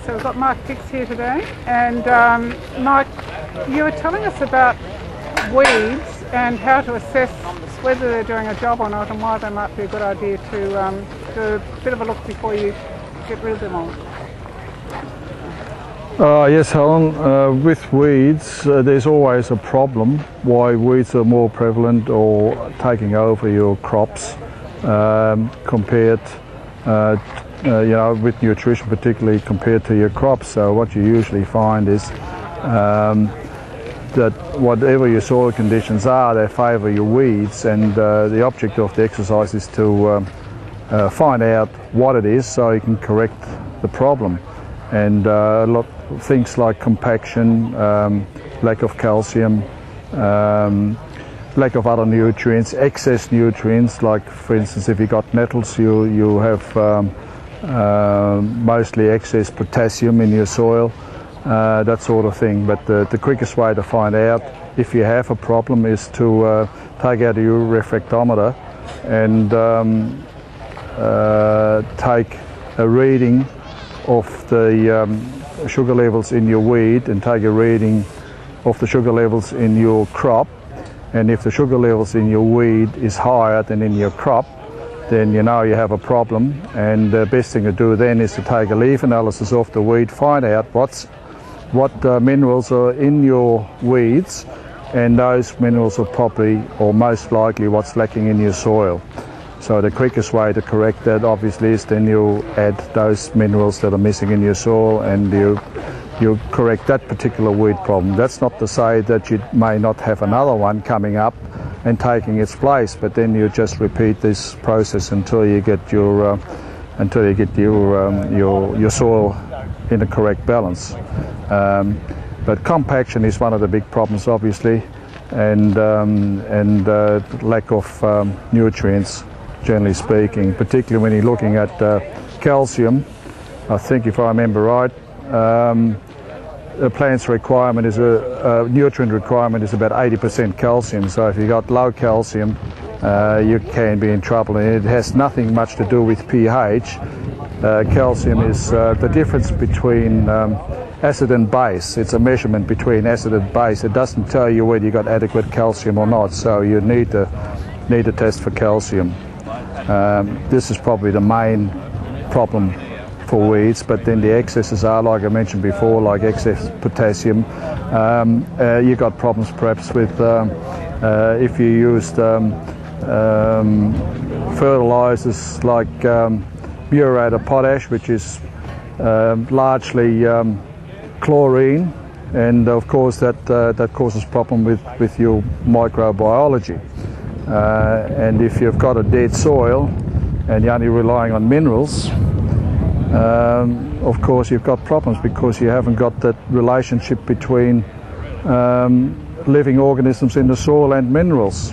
So we've got Mark Brix here today, and Mark, you were telling us about weeds and how to assess whether they're doing a job or not and why they might be a good idea to do a bit of a look before you get rid of them all. Yes, Helen. With weeds, there's always a problem why weeds are more prevalent or taking over your crops compared with nutrition, particularly compared to your crops. So what you usually find is that whatever your soil conditions are, they favour your weeds, and the object of the exercise is to find out what it is so you can correct the problem. And a lot of things like compaction, lack of calcium, lack of other nutrients, excess nutrients, like for instance if you got nettles, you have mostly excess potassium in your soil, that sort of thing. But the quickest way to find out if you have a problem is to take out your refractometer and take a reading of the sugar levels in your weed and take a reading of the sugar levels in your crop. And if the sugar levels in your weed is higher than in your crop, then you know you have a problem, and the best thing to do then is to take a leaf analysis of the weed, find out what minerals are in your weeds, and those minerals are probably or most likely what's lacking in your soil. So the quickest way to correct that obviously is then you add those minerals that are missing in your soil, and you correct that particular weed problem. That's not to say that you may not have another one coming up and taking its place, but then you just repeat this process until you get your soil in a correct balance. But compaction is one of the big problems, obviously, and lack of nutrients, generally speaking, particularly when you're looking at calcium. I think if I remember right, a plant's requirement is nutrient requirement is about 80% calcium. So if you've got low calcium, you can be in trouble, and it has nothing much to do with pH. Calcium is the difference between acid and base. It's a measurement between acid and base. It doesn't tell you whether you got adequate calcium or not, so you need to test for calcium. This is probably the main problem for weeds, but then the excesses are, like I mentioned before, like excess potassium. You got problems perhaps with if you used fertilizers like muriate of potash, which is largely chlorine, and of course that causes problem with your microbiology. And if you've got a dead soil and you're only relying on minerals, of course you've got problems because you haven't got that relationship between living organisms in the soil and minerals.